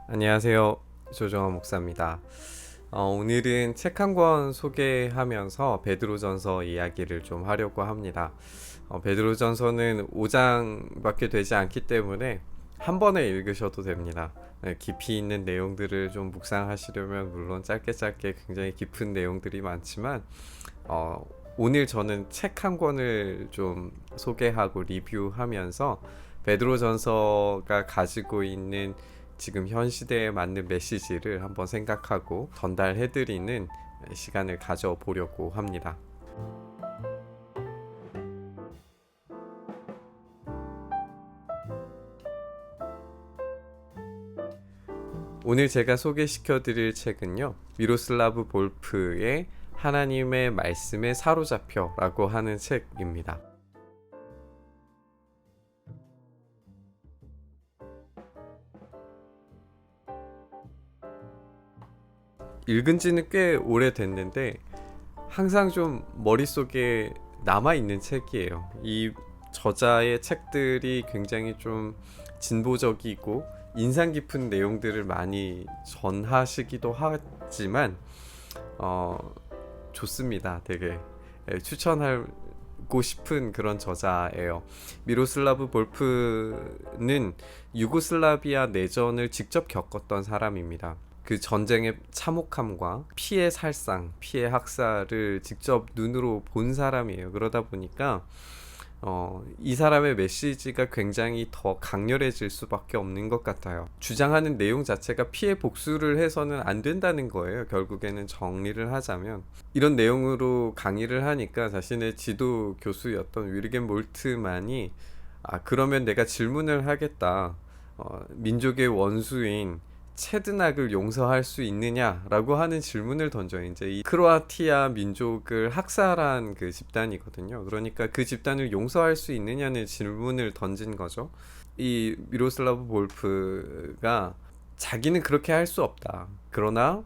안녕하세요. 조정원 목사입니다. 오늘은 책 한 권 소개하면서 베드로전서 이야기를 좀 하려고 합니다. 베드로전서는 5장밖에 되지 않기 때문에 한 번에 읽으셔도 됩니다. 네, 깊이 있는 내용들을 좀 묵상하시려면 물론 짧게 굉장히 깊은 내용들이 많지만 오늘 저는 책 한 권을 좀 소개하고 리뷰하면서 베드로전서가 가지고 있는 지금 현 시대에 맞는 메시지를 한번 생각하고 전달해드리는 시간을 가져보려고 합니다. 오늘 제가 소개시켜드릴 책은요, 미로슬라브 볼프의 하나님의 말씀에 사로잡혀 라고 하는 책입니다. 읽은 지는 꽤 오래됐는데 항상 좀 머릿속에 남아있는 책이에요. 이 저자의 책들이 굉장히 좀 진보적이고 인상 깊은 내용들을 많이 전하시기도 하지만 좋습니다. 되게 추천하고 싶은 그런 저자예요. 미로슬라브 볼프는 유고슬라비아 내전을 직접 겪었던 사람입니다. 그 전쟁의 참혹함과 피해 살상, 피해 학살을 직접 눈으로 본 사람이에요. 그러다 보니까 이 사람의 메시지가 굉장히 더 강렬해질 수밖에 없는 것 같아요. 주장하는 내용 자체가 피해 복수를 해서는 안 된다는 거예요. 결국에는 정리를 하자면 이런 내용으로 강의를 하니까 자신의 지도 교수였던 위르겐 몰트만이 그러면 내가 질문을 하겠다. 민족의 원수인 체드낙을 용서할 수 있느냐라고 하는 질문을 던져요. 이제 이 크로아티아 민족을 학살한 그 집단이거든요. 그러니까 그 집단을 용서할 수 있느냐는 질문을 던진 거죠. 이 미로슬라브 볼프가 자기는 그렇게 할 수 없다. 그러나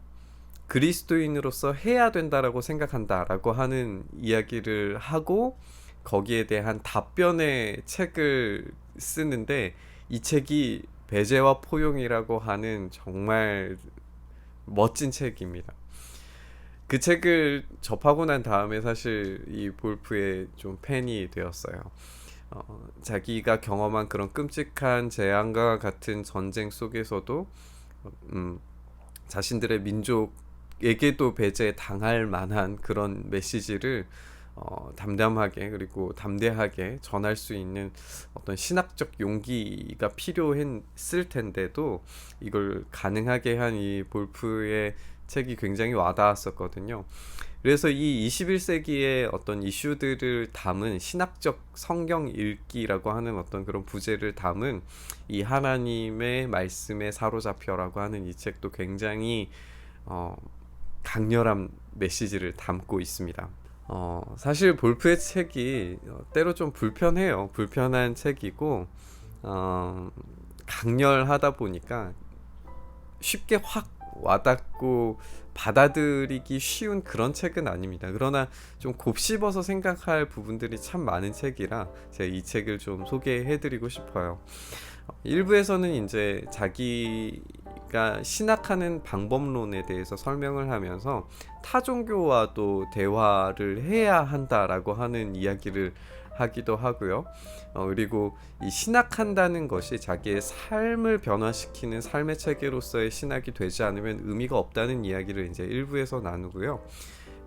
그리스도인으로서 해야 된다라고 생각한다라고 하는 이야기를 하고 거기에 대한 답변의 책을 쓰는데 이 책이 배제와 포용이라고 하는 정말 멋진 책입니다. 그 책을 접하고 난 다음에 사실 이 볼프의 좀 팬이 되었어요. 자기가 경험한 그런 끔찍한 재앙과 같은 전쟁 속에서도 자신들의 민족에게도 배제 당할 만한 그런 메시지를 담담하게 그리고 담대하게 전할 수 있는 어떤 신학적 용기가 필요했을 텐데도 이걸 가능하게 한 이 볼프의 책이 굉장히 와닿았었거든요. 그래서 이 21세기의 어떤 이슈들을 담은 신학적 성경 읽기라고 하는 어떤 그런 부제를 담은 이 하나님의 말씀에 사로잡혀라고 하는 이 책도 굉장히 강렬한 메시지를 담고 있습니다. 사실 볼프의 책이 때로 좀 불편해요. 불편한 책이고 강렬하다 보니까 쉽게 확 와닿고 받아들이기 쉬운 그런 책은 아닙니다. 그러나 좀 곱씹어서 생각할 부분들이 참 많은 책이라 제가 이 책을 좀 소개해드리고 싶어요. 일부에서는 이제 자기가 신학하는 방법론에 대해서 설명을 하면서 타 종교와도 대화를 해야 한다라고 하는 이야기를 하기도 하고요. 그리고 이 신학한다는 것이 자기의 삶을 변화시키는 삶의 체계로서의 신학이 되지 않으면 의미가 없다는 이야기를 이제 1부에서 나누고요.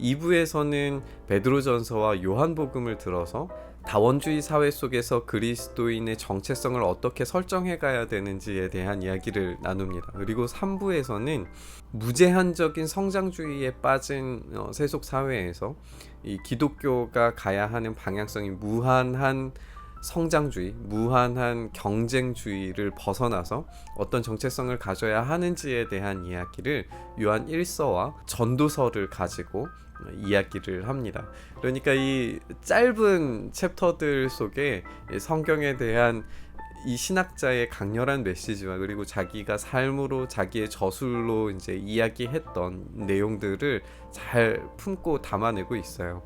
2부에서는 베드로전서와 요한복음을 들어서 다원주의 사회 속에서 그리스도인의 정체성을 어떻게 설정해 가야 되는지에 대한 이야기를 나눕니다. 그리고 3부에서는 무제한적인 성장주의에 빠진 세속 사회에서 이 기독교가 가야 하는 방향성이 무한한 성장주의, 무한한 경쟁주의를 벗어나서 어떤 정체성을 가져야 하는지에 대한 이야기를 요한 1서와 전도서를 가지고 이야기를 합니다. 그러니까 이 짧은 챕터들 속에 성경에 대한 이 신학자의 강렬한 메시지와 그리고 자기가 삶으로 자기의 저술로 이제 이야기했던 내용들을 잘 품고 담아내고 있어요.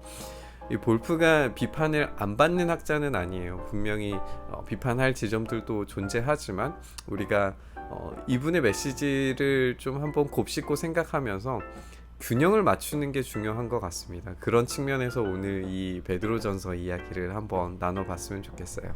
이 볼프가 비판을 안 받는 학자는 아니에요. 분명히 비판할 지점들도 존재하지만 우리가 이분의 메시지를 좀 한번 곱씹고 생각하면서 균형을 맞추는 게 중요한 것 같습니다. 그런 측면에서 오늘 이 베드로전서 이야기를 한번 나눠봤으면 좋겠어요.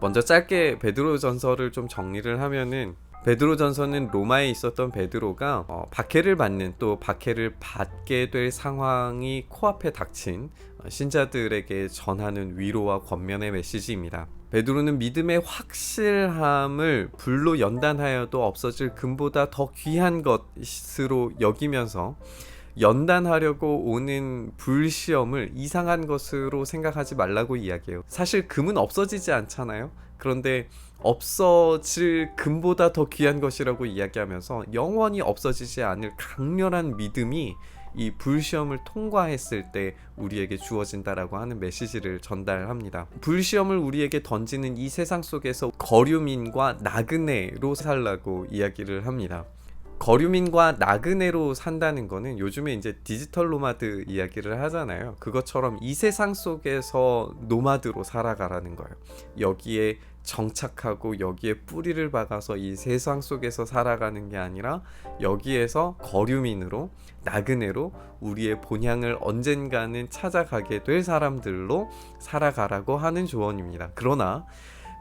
먼저 짧게 베드로전서를 좀 정리를 하면은, 베드로전서는 로마에 있었던 베드로가 박해를 받는, 또 박해를 받게 될 상황이 코앞에 닥친 신자들에게 전하는 위로와 권면의 메시지입니다. 베드로는 믿음의 확실함을 불로 연단하여도 없어질 금보다 더 귀한 것으로 여기면서 연단하려고 오는 불시험을 이상한 것으로 생각하지 말라고 이야기해요. 사실 금은 없어지지 않잖아요. 그런데 없어질 금보다 더 귀한 것이라고 이야기하면서 영원히 없어지지 않을 강렬한 믿음이 이 불시험을 통과했을 때 우리에게 주어진다라고 하는 메시지를 전달합니다. 불시험을 우리에게 던지는 이 세상 속에서 거류민과 나그네로 살라고 이야기를 합니다. 거류민과 나그네로 산다는 거는 요즘에 이제 디지털 노마드 이야기를 하잖아요. 그것처럼 이 세상 속에서 노마드로 살아가라는 거예요. 여기에 정착하고 여기에 뿌리를 박아서 이 세상 속에서 살아가는 게 아니라 여기에서 거류민으로, 나그네로 우리의 본향을 언젠가는 찾아가게 될 사람들로 살아가라고 하는 조언입니다. 그러나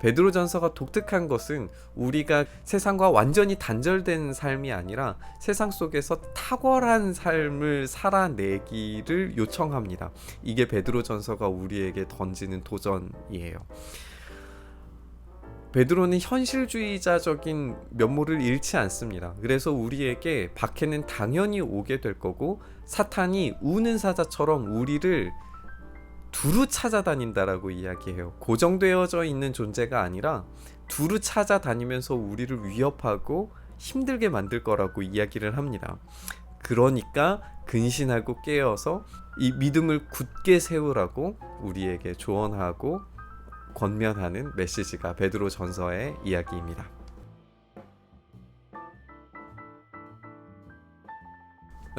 베드로전서가 독특한 것은 우리가 세상과 완전히 단절된 삶이 아니라 세상 속에서 탁월한 삶을 살아내기를 요청합니다. 이게 베드로전서가 우리에게 던지는 도전이에요. 베드로는 현실주의자적인 면모를 잃지 않습니다. 그래서 우리에게 박해는 당연히 오게 될 거고, 사탄이 우는 사자처럼 우리를 두루 찾아다닌다라고 이야기해요. 고정되어져 있는 존재가 아니라 두루 찾아다니면서 우리를 위협하고 힘들게 만들 거라고 이야기를 합니다. 그러니까 근신하고 깨어서 이 믿음을 굳게 세우라고 우리에게 조언하고 권면하는 메시지가 베드로전서의 이야기입니다.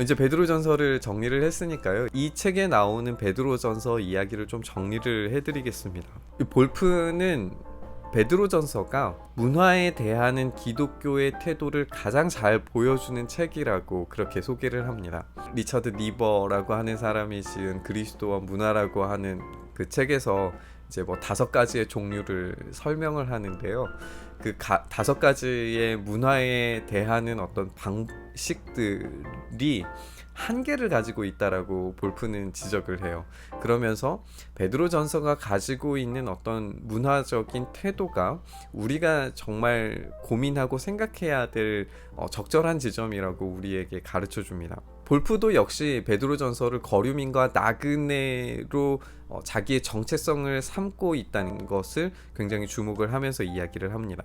이제 베드로전서를 정리를 했으니까요, 이 책에 나오는 베드로전서 이야기를 좀 정리를 해드리겠습니다. 볼프는 베드로전서가 문화에 대하는 기독교의 태도를 가장 잘 보여주는 책이라고 그렇게 소개를 합니다. 리처드 니버라고 하는 사람이 지은 그리스도와 문화라고 하는 그 책에서 이제 뭐 5가지의 종류를 설명을 하는데요. 그 5가지의 문화에 대하는 어떤 방식들이 한계를 가지고 있다라고 볼프는 지적을 해요. 그러면서 베드로전서가 가지고 있는 어떤 문화적인 태도가 우리가 정말 고민하고 생각해야 될 적절한 지점이라고 우리에게 가르쳐 줍니다. 볼프도 역시 베드로전서를 거류민과 나그네로 자기의 정체성을 삼고 있다는 것을 굉장히 주목을 하면서 이야기를 합니다.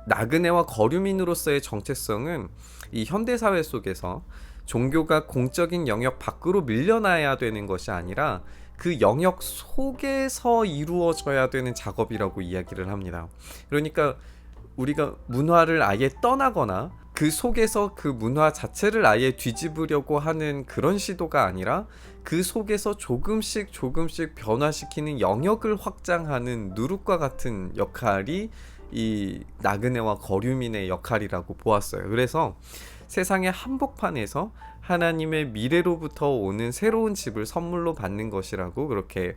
나그네와 거류민으로서의 정체성은 이 현대사회 속에서 종교가 공적인 영역 밖으로 밀려나야 되는 것이 아니라 그 영역 속에서 이루어져야 되는 작업이라고 이야기를 합니다. 그러니까 우리가 문화를 아예 떠나거나 그 속에서 그 문화 자체를 아예 뒤집으려고 하는 그런 시도가 아니라 그 속에서 조금씩 변화시키는 영역을 확장하는 누룩과 같은 역할이 이 나그네와 거류민의 역할이라고 보았어요. 그래서 세상의 한복판에서 하나님의 미래로부터 오는 새로운 집을 선물로 받는 것이라고 그렇게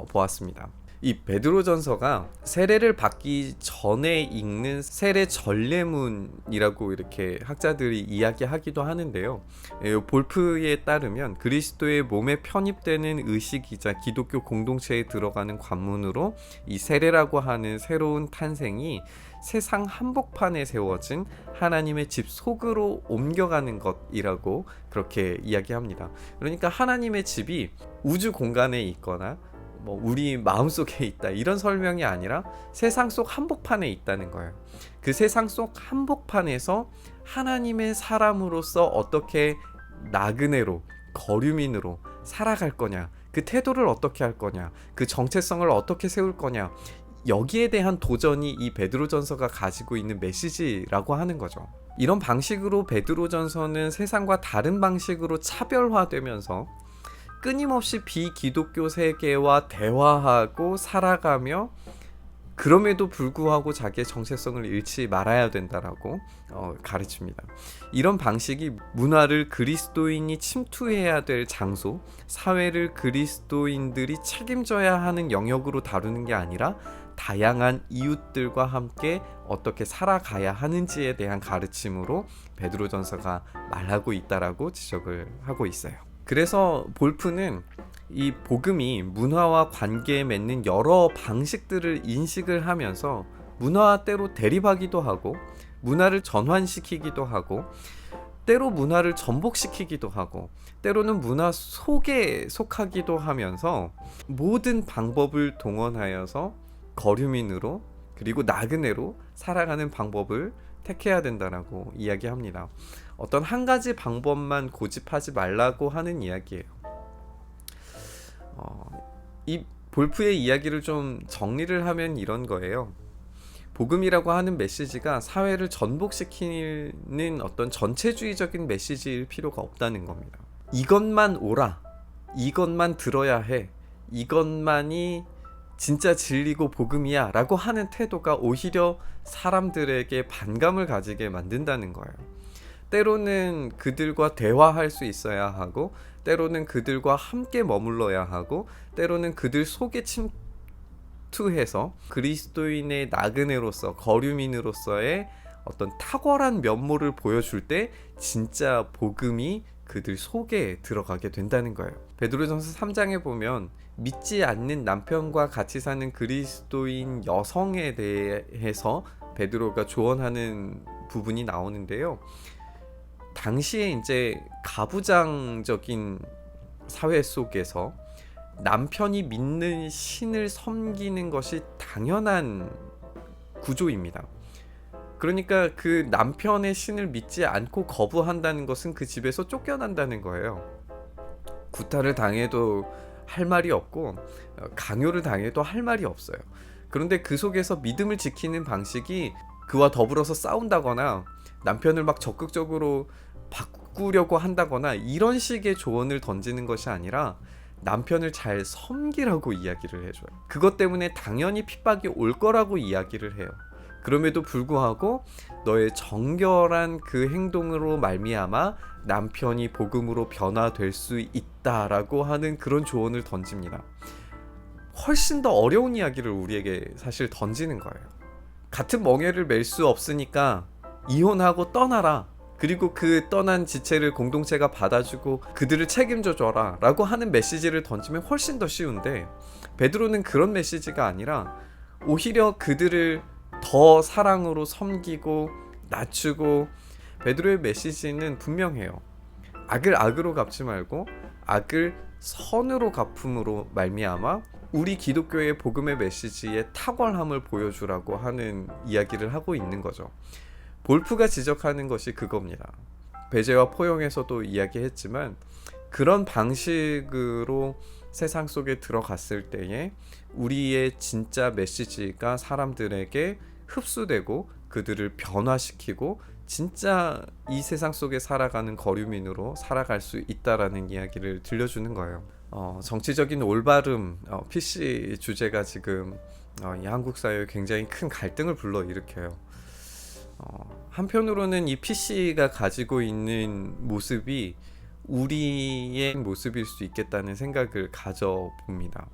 보았습니다. 이 베드로전서가 세례를 받기 전에 읽는 세례 전례문이라고 이렇게 학자들이 이야기하기도 하는데요. 볼프에 따르면 그리스도의 몸에 편입되는 의식이자 기독교 공동체에 들어가는 관문으로 이 세례라고 하는 새로운 탄생이 세상 한복판에 세워진 하나님의 집 속으로 옮겨가는 것이라고 그렇게 이야기합니다. 그러니까 하나님의 집이 우주 공간에 있거나 뭐 우리 마음속에 있다, 이런 설명이 아니라 세상 속 한복판에 있다는 거예요. 그 세상 속 한복판에서 하나님의 사람으로서 어떻게 나그네로, 거류민으로 살아갈 거냐, 그 태도를 어떻게 할 거냐, 그 정체성을 어떻게 세울 거냐, 여기에 대한 도전이 이 베드로전서가 가지고 있는 메시지라고 하는 거죠. 이런 방식으로 베드로전서는 세상과 다른 방식으로 차별화되면서 끊임없이 비기독교 세계와 대화하고 살아가며 그럼에도 불구하고 자기의 정체성을 잃지 말아야 된다라고 가르칩니다. 이런 방식이 문화를 그리스도인이 침투해야 될 장소, 사회를 그리스도인들이 책임져야 하는 영역으로 다루는 게 아니라 다양한 이웃들과 함께 어떻게 살아가야 하는지에 대한 가르침으로 베드로전서가 말하고 있다라고 지적을 하고 있어요. 그래서 볼프는 이 복음이 문화와 관계에 맺는 여러 방식들을 인식을 하면서 문화와 때로 대립하기도 하고 문화를 전환시키기도 하고 때로 문화를 전복시키기도 하고 때로는 문화 속에 속하기도 하면서 모든 방법을 동원하여서 거류민으로 그리고 나그네로 살아가는 방법을 택해야 된다라고 이야기합니다. 어떤 한 가지 방법만 고집하지 말라고 하는 이야기예요. 이 볼프의 이야기를 좀 정리를 하면 이런 거예요. 복음이라고 하는 메시지가 사회를 전복시키는 어떤 전체주의적인 메시지일 필요가 없다는 겁니다. 이것만 오라, 이것만 들어야 해, 이것만이 진짜 진리고 복음이야 라고 하는 태도가 오히려 사람들에게 반감을 가지게 만든다는 거예요. 때로는 그들과 대화할 수 있어야 하고 때로는 그들과 함께 머물러야 하고 때로는 그들 속에 침투해서 그리스도인의 나그네로서 거류민으로서의 어떤 탁월한 면모를 보여줄 때 진짜 복음이 그들 속에 들어가게 된다는 거예요. 베드로전서 3장에 보면 믿지 않는 남편과 같이 사는 그리스도인 여성에 대해서 베드로가 조언하는 부분이 나오는데요. 당시에 이제 가부장적인 사회 속에서 남편이 믿는 신을 섬기는 것이 당연한 구조입니다. 그러니까 그 남편의 신을 믿지 않고 거부한다는 것은 그 집에서 쫓겨난다는 거예요. 구타를 당해도 할 말이 없고 강요를 당해도 할 말이 없어요. 그런데 그 속에서 믿음을 지키는 방식이 그와 더불어서 싸운다거나 남편을 막 적극적으로 바꾸려고 한다거나 이런 식의 조언을 던지는 것이 아니라 남편을 잘 섬기라고 이야기를 해줘요. 그것 때문에 당연히 핍박이 올 거라고 이야기를 해요. 그럼에도 불구하고 너의 정결한 그 행동으로 말미암아 남편이 복음으로 변화될 수 있다라고 하는 그런 조언을 던집니다. 훨씬 더 어려운 이야기를 우리에게 사실 던지는 거예요. 같은 멍에를 맬 수 없으니까 이혼하고 떠나라. 그리고 그 떠난 지체를 공동체가 받아주고 그들을 책임져 줘라 라고 하는 메시지를 던지면 훨씬 더 쉬운데 베드로는 그런 메시지가 아니라 오히려 그들을 더 사랑으로 섬기고 낮추고 베드로의 메시지는 분명해요. 악을 악으로 갚지 말고 악을 선으로 갚음으로 말미암아 우리 기독교의 복음의 메시지의 탁월함을 보여주라고 하는 이야기를 하고 있는 거죠. 볼프가 지적하는 것이 그겁니다. 배제와 포용에서도 이야기했지만 그런 방식으로 세상 속에 들어갔을 때에 우리의 진짜 메시지가 사람들에게 흡수되고 그들을 변화시키고 진짜 이 세상 속에 살아가는 거류민으로 살아갈 수 있다라는 이야기를 들려주는 거예요. 정치적인 올바름, PC 주제가 지금 이 한국 사회에 굉장히 큰 갈등을 불러일으켜요. 한편으로는 이 PC가 가지고 있는 모습이 우리의 모습일 수 있겠다는 생각을 가져봅니다.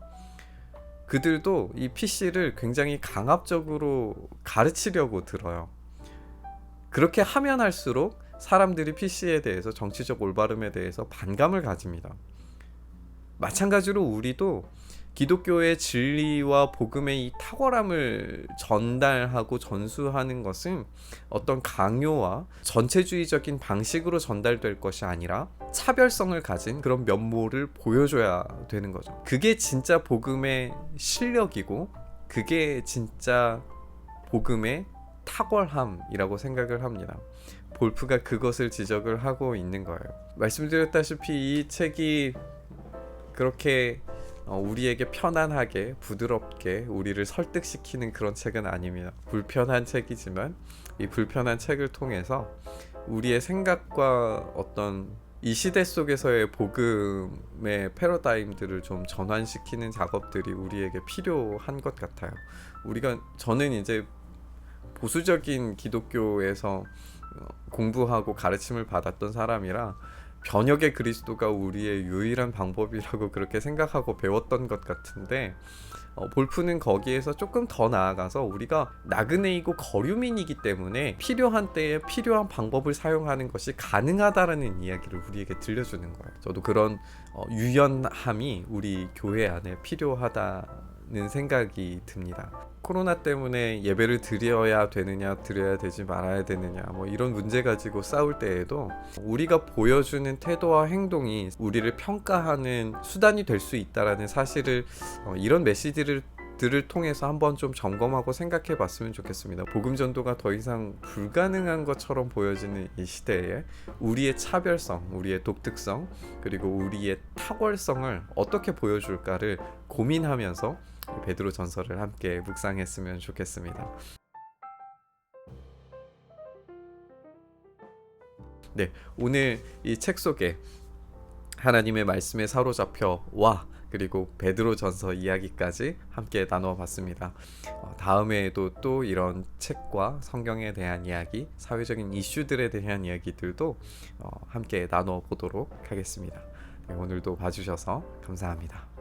그들도 이 PC를 굉장히 강압적으로 가르치려고 들어요. 그렇게 하면 할수록 사람들이 PC에 대해서 정치적 올바름에 대해서 반감을 가집니다. 마찬가지로 우리도 기독교의 진리와 복음의 이 탁월함을 전달하고 전수하는 것은 어떤 강요와 전체주의적인 방식으로 전달될 것이 아니라 차별성을 가진 그런 면모를 보여줘야 되는 거죠. 그게 진짜 복음의 실력이고 그게 진짜 복음의 탁월함이라고 생각을 합니다. 볼프가 그것을 지적을 하고 있는 거예요. 말씀드렸다시피 이 책이 그렇게 우리에게 편안하게 부드럽게 우리를 설득시키는 그런 책은 아닙니다. 불편한 책이지만 이 불편한 책을 통해서 우리의 생각과 어떤 이 시대 속에서의 복음의 패러다임들을 좀 전환시키는 작업들이 우리에게 필요한 것 같아요. 저는 이제 보수적인 기독교에서 공부하고 가르침을 받았던 사람이라 변혁의 그리스도가 우리의 유일한 방법이라고 그렇게 생각하고 배웠던 것 같은데, 볼프는 거기에서 조금 더 나아가서 우리가 나그네이고 거류민이기 때문에 필요한 때에 필요한 방법을 사용하는 것이 가능하다라는 이야기를 우리에게 들려주는 거예요. 저도 그런 유연함이 우리 교회 안에 필요하다는 생각이 듭니다. 코로나 때문에 예배를 드려야 되느냐 드려야 되지 말아야 되느냐 뭐 이런 문제 가지고 싸울 때에도 우리가 보여주는 태도와 행동이 우리를 평가하는 수단이 될 수 있다라는 사실을 이런 메시지를 들을 통해서 한번 좀 점검하고 생각해 봤으면 좋겠습니다. 복음 전도가 더 이상 불가능한 것처럼 보여지는 이 시대에 우리의 차별성, 우리의 독특성, 그리고 우리의 탁월성을 어떻게 보여줄까를 고민하면서 베드로 전서를 함께 묵상했으면 좋겠습니다. 네, 오늘 이 책 속에 하나님의 말씀에 사로잡혀 와 그리고 베드로 전서 이야기까지 함께 나누어 봤습니다. 다음에도 또 이런 책과 성경에 대한 이야기, 사회적인 이슈들에 대한 이야기들도 함께 나누어 보도록 하겠습니다. 네, 오늘도 봐주셔서 감사합니다.